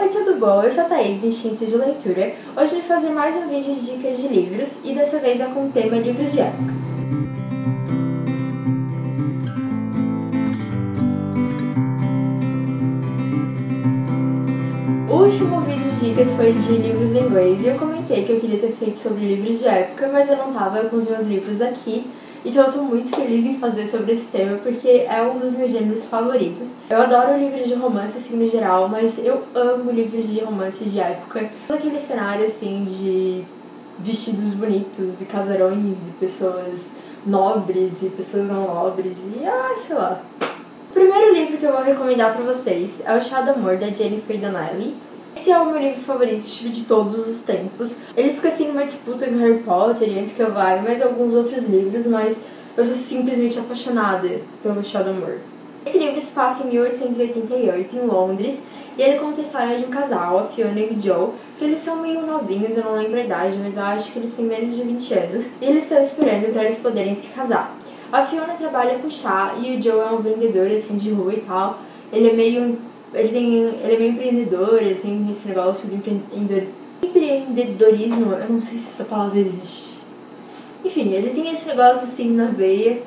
Oi, tudo bom? Eu sou a Thaís, do Instinto de Leitura. Hoje eu vou fazer mais um vídeo de dicas de livros e dessa vez é com o tema livros de época. O último vídeo de dicas foi de livros em inglês e eu comentei que eu queria ter feito sobre livros de época, mas eu não tava com os meus livros aqui. Então eu tô muito feliz em fazer sobre esse tema porque é um dos meus gêneros favoritos. Eu adoro livros de romance assim no geral, mas eu amo livros de romance de época. Todo aquele cenário assim de vestidos bonitos e casarões e pessoas nobres e pessoas não nobres e sei lá. O primeiro livro que eu vou recomendar pra vocês é O Chá do Amor, da Jennifer Donnelly. Esse é o meu livro favorito, tipo, de todos os tempos. Ele fica assim numa disputa com Harry Potter e Antes que eu vá e mais alguns outros livros, mas eu sou simplesmente apaixonada pelo Chá do Amor. Esse livro se passa em 1888, em Londres, e ele conta a história de um casal, a Fiona e o Joe, que eles são meio novinhos, eu não lembro a idade, mas eu acho que eles têm menos de 20 anos, e eles estão esperando para eles poderem se casar. A Fiona trabalha com chá e o Joe é um vendedor assim de rua e tal. Ele é meio empreendedor, ele tem esse negócio de empreendedorismo, eu não sei se essa palavra existe. Enfim, ele tem esse negócio assim na veia.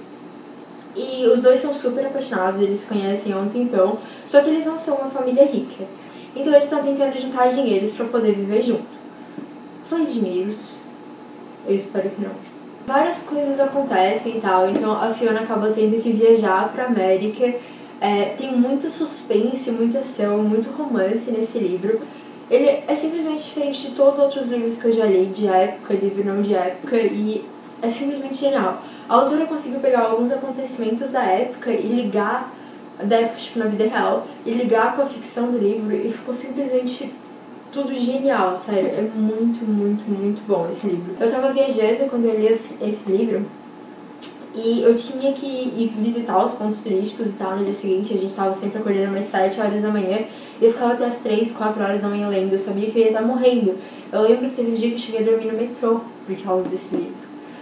E os dois são super apaixonados, eles se conhecem há um tempão, só que eles não são uma família rica. Então eles estão tentando juntar dinheiros pra poder viver junto. Falei dinheiros? Eu espero que não. Várias coisas acontecem e tal, então a Fiona acaba tendo que viajar pra América. Tem muito suspense, muita ação, muito romance nesse livro. Ele é simplesmente diferente de todos os outros livros que eu já li de época, livro não de época, e é simplesmente genial. A autora conseguiu pegar alguns acontecimentos da época e ligar, da época tipo na vida real, e ligar com a ficção do livro e ficou simplesmente tudo genial, sério. É muito, muito, muito bom esse livro. Eu tava viajando quando eu li esse livro e eu tinha que ir visitar os pontos turísticos e tal no dia seguinte. A gente tava sempre acordando umas 7 horas da manhã e eu ficava até as 3, 4 horas da manhã lendo. Eu sabia que eu ia estar morrendo. Eu lembro que teve um dia que eu cheguei a dormir no metrô por causa desse livro.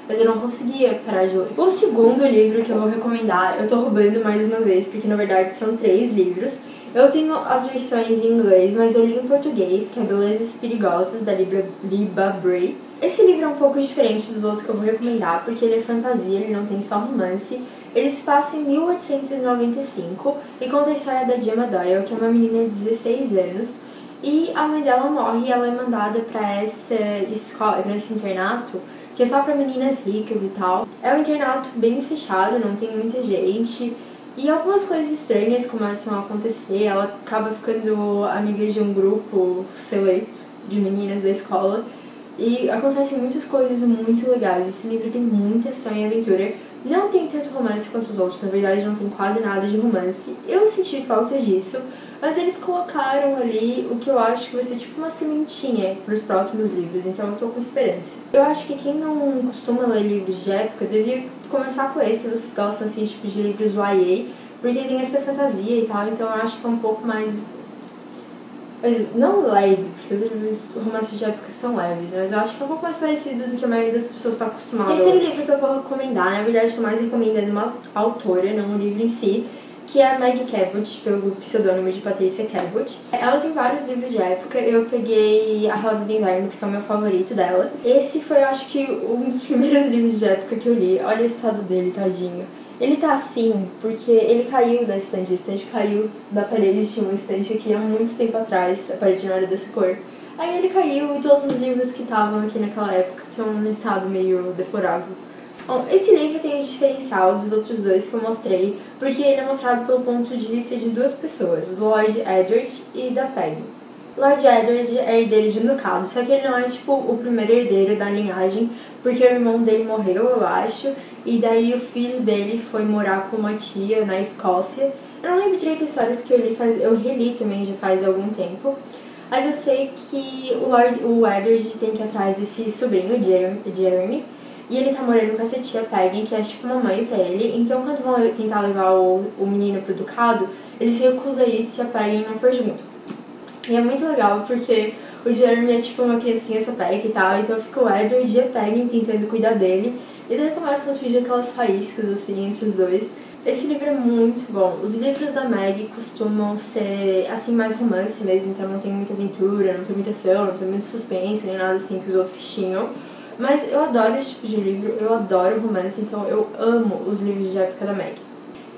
Mas eu não conseguia parar de ler. O segundo livro que eu vou recomendar, eu tô roubando mais uma vez, porque na verdade são 3 livros. Eu tenho as versões em inglês, mas eu li em português, que é Belezas Perigosas, da Libba Bray. Esse livro é um pouco diferente dos outros que eu vou recomendar, porque ele é fantasia, ele não tem só romance. Ele se passa em 1895 e conta a história da Gemma Doyle, que é uma menina de 16 anos. E a mãe dela morre e ela é mandada pra essa escola, pra esse internato, que é só pra meninas ricas e tal. É um internato bem fechado, não tem muita gente. E algumas coisas estranhas começam a acontecer. Ela acaba ficando amiga de um grupo seleto de meninas da escola. E acontecem muitas coisas muito legais. Esse livro tem muita ação e aventura. Não tem tanto romance quanto os outros, na verdade não tem quase nada de romance. Eu senti falta disso, mas eles colocaram ali o que eu acho que vai ser tipo uma sementinha para os próximos livros, então eu tô com esperança. Eu acho que quem não costuma ler livros de época devia começar com esse, se vocês gostam assim, tipo de livros YA, porque tem essa fantasia e tal, então eu acho que é um pouco mais... Mas não leve, porque os livros romances de época são leves, mas eu acho que é um pouco mais parecido do que a maioria das pessoas está acostumada. O terceiro livro que eu vou recomendar, na verdade estou mais recomendando uma autora, não um livro em si, que é a Maggie Cabot, pelo pseudônimo de Patricia Cabot. Ela tem vários livros de época, eu peguei A Rosa do Inverno porque é o meu favorito dela. Esse foi, eu acho que, um dos primeiros livros de época que eu li. Olha o estado dele, tadinho. Ele tá assim porque ele caiu da estante, a estante caiu da parede, tinha uma estante aqui há muito tempo atrás, a parede não era dessa cor. Aí ele caiu e todos os livros que estavam aqui naquela época estão num estado meio deplorável. Bom, esse livro tem um diferencial dos outros dois que eu mostrei, porque ele é mostrado pelo ponto de vista de duas pessoas, do Lord Edward e da Peggy. Lord Edward é herdeiro de um ducado, só que ele não é tipo o primeiro herdeiro da linhagem, porque o irmão dele morreu, eu acho, e daí o filho dele foi morar com uma tia na Escócia. Eu não lembro direito a história porque eu reli também já faz algum tempo, mas eu sei que o Edward tem que ir atrás desse sobrinho, Jeremy, e ele tá morando com essa tia Peggy, que é tipo uma mãe pra ele. Então quando vão tentar levar o menino pro ducado, ele se recusa a ir se a Peggy não for junto. E é muito legal porque o Jeremy é tipo uma criancinha essa Peggy e tal, então fica o Edward e a Peggy tentando cuidar dele. E daí começam a surgir aquelas faíscas assim entre os dois. Esse livro é muito bom. Os livros da Meg costumam ser, assim, mais romance mesmo, então não tem muita aventura, não tem muita ação, não tem muito suspense, nem nada assim que os outros tinham. Mas eu adoro esse tipo de livro, eu adoro romance, então eu amo os livros de época da Meg.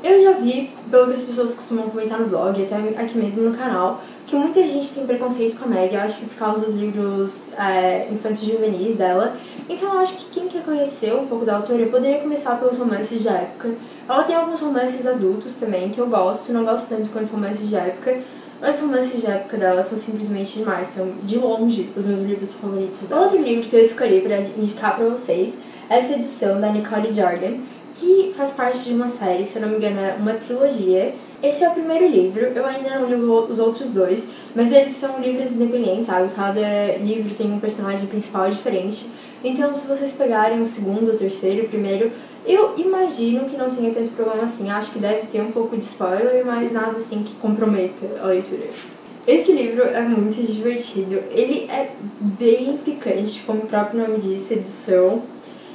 Eu já vi, pelo que as pessoas costumam comentar no blog, até aqui mesmo no canal, que muita gente tem preconceito com a Meg, eu acho que por causa dos livros infantis juvenis dela. Então eu acho que quem quer conhecer um pouco da autora poderia começar pelos romances de época. Ela tem alguns romances adultos também, que eu gosto, não gosto tanto quanto romances de época, mas os romances de época dela são simplesmente demais, são de longe os meus livros favoritos dela. Outro livro que eu escolhi para indicar para vocês é Sedução, da Nicole Jordan, que faz parte de uma série, se eu não me engano é uma trilogia. Esse é o primeiro livro, eu ainda não li os outros dois, mas eles são livros independentes, sabe? Cada livro tem um personagem principal diferente. Então, se vocês pegarem o segundo, o terceiro, o primeiro, eu imagino que não tenha tanto problema assim. Acho que deve ter um pouco de spoiler, mas nada assim que comprometa a leitura. Esse livro é muito divertido. Ele é bem picante, como o próprio nome diz, sedução.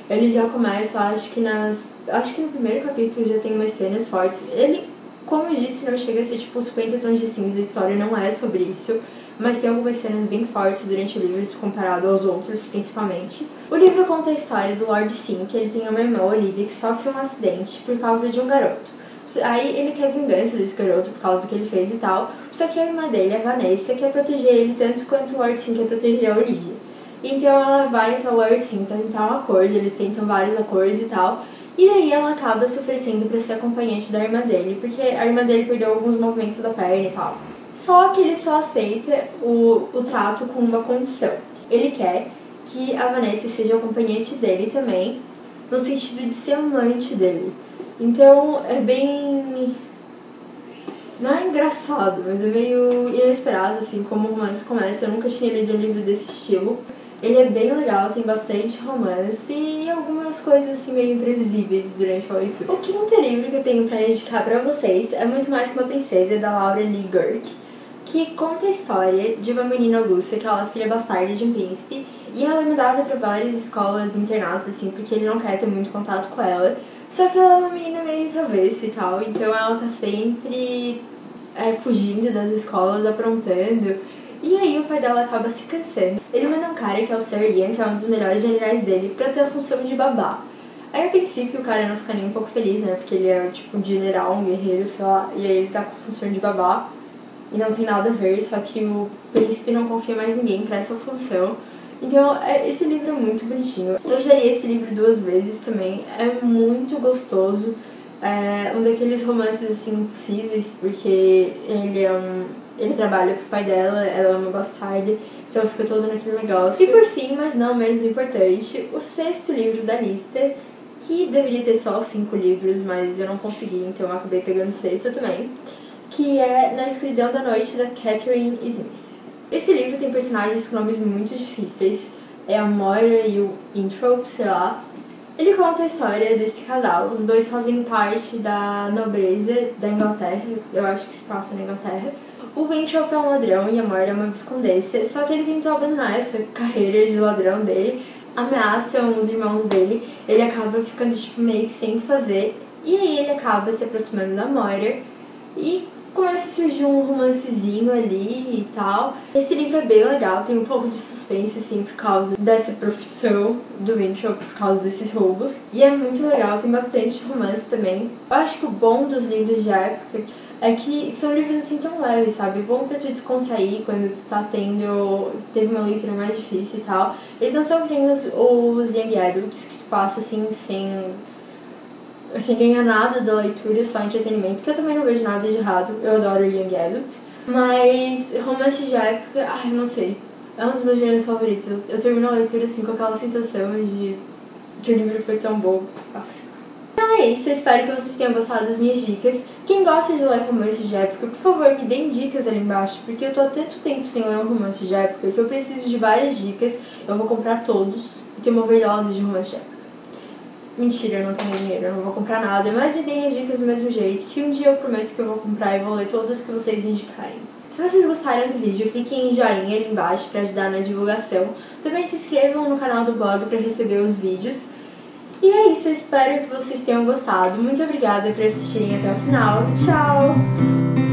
Ele já começa, acho que no primeiro capítulo já tem umas cenas fortes. Ele, como eu disse, não chega a ser tipo 50 tons de cinza, a história não é sobre isso. Mas tem algumas cenas bem fortes durante o livro, comparado aos outros, principalmente. O livro conta a história do Lord Sim, que ele tem uma irmã, Olivia, que sofre um acidente por causa de um garoto. Aí ele quer vingança desse garoto por causa do que ele fez e tal, só que a irmã dele, a Vanessa, quer proteger ele tanto quanto o Lord Sim quer proteger a Olivia. Então ela vai até o Lord Sim pra tentar um acordo, eles tentam vários acordos e tal, e daí ela acaba se oferecendo pra ser acompanhante da irmã dele, porque a irmã dele perdeu alguns movimentos da perna e tal. Só que ele só aceita o trato com uma condição. Ele quer que a Vanessa seja acompanhante dele também, no sentido de ser amante dele. Então é bem... não é engraçado, mas é meio inesperado, assim, como o romance começa. Eu nunca tinha lido um livro desse estilo. Ele é bem legal, tem bastante romance e algumas coisas assim meio imprevisíveis durante a leitura. O quinto livro que eu tenho pra indicar pra vocês é Muito Mais Que Uma Princesa, da Laura Lee Gurk, que conta a história de uma menina Lúcia, que ela é filha bastarda de um príncipe, e ela é mudada pra várias escolas e internatos, assim, porque ele não quer ter muito contato com ela. Só que ela é uma menina meio travessa e tal, então ela tá sempre fugindo das escolas, aprontando. E aí o pai dela acaba se cansando. Ele manda um cara, que é o Sir Ian, que é um dos melhores generais dele, pra ter a função de babá. Aí a princípio o cara não fica nem um pouco feliz, né, porque ele é tipo um general, um guerreiro, sei lá, e aí ele tá com a função de babá. E não tem nada a ver, só que o príncipe não confia mais em ninguém pra essa função. Então, esse livro é muito bonitinho. Eu já li esse livro 2 vezes também. É muito gostoso. É um daqueles romances, assim, impossíveis, porque ele trabalha pro pai dela, ela é uma bastarda, então fica todo naquele negócio. E por fim, mas não menos importante, o 6º livro da lista, que deveria ter só 5 livros, mas eu não consegui, então eu acabei pegando o 6º também, que é Na Escuridão da Noite, da Catherine Smith. Esse livro tem personagens com nomes muito difíceis, é a Moira e o Intro, sei lá. Ele conta a história desse casal, os dois fazem parte da nobreza da Inglaterra, eu acho que se passa na Inglaterra. O Winthrop é um ladrão e a Moira é uma viscondessa, só que ele tentou abandonar essa carreira de ladrão dele, ameaçam os irmãos dele, ele acaba ficando tipo meio que sem o que fazer, e aí ele acaba se aproximando da Moira e começa a surgir um romancezinho ali e tal. Esse livro é bem legal, tem um pouco de suspense, assim, por causa dessa profissão do Winthrop, por causa desses roubos. E é muito legal, tem bastante romance também. Eu acho que o bom dos livros de época é que são livros, assim, tão leves, sabe? Bom pra te descontrair quando tu tá teve uma leitura mais difícil e tal. Eles não são que nem os Young Adults, que tu passa, assim, sem ganhar nada da leitura, só entretenimento, que eu também não vejo nada de errado, eu adoro Young Adult. Mas romance de época, ai, não sei, é um dos meus gêneros favoritos. Eu termino a leitura assim com aquela sensação de que o livro foi tão bom. Nossa. Então é isso, eu espero que vocês tenham gostado das minhas dicas. Quem gosta de ler romances de época, por favor, me deem dicas ali embaixo, porque eu tô há tanto tempo sem ler um romance de época que eu preciso de várias dicas. Eu vou comprar todos e ter uma overdose de romance de época. Mentira, eu não tenho dinheiro, eu não vou comprar nada, mas me deem as dicas do mesmo jeito, que um dia eu prometo que eu vou comprar e vou ler todas que vocês indicarem. Se vocês gostaram do vídeo, cliquem em joinha ali embaixo para ajudar na divulgação. Também se inscrevam no canal do blog para receber os vídeos. E é isso, eu espero que vocês tenham gostado. Muito obrigada por assistirem até o final. Tchau!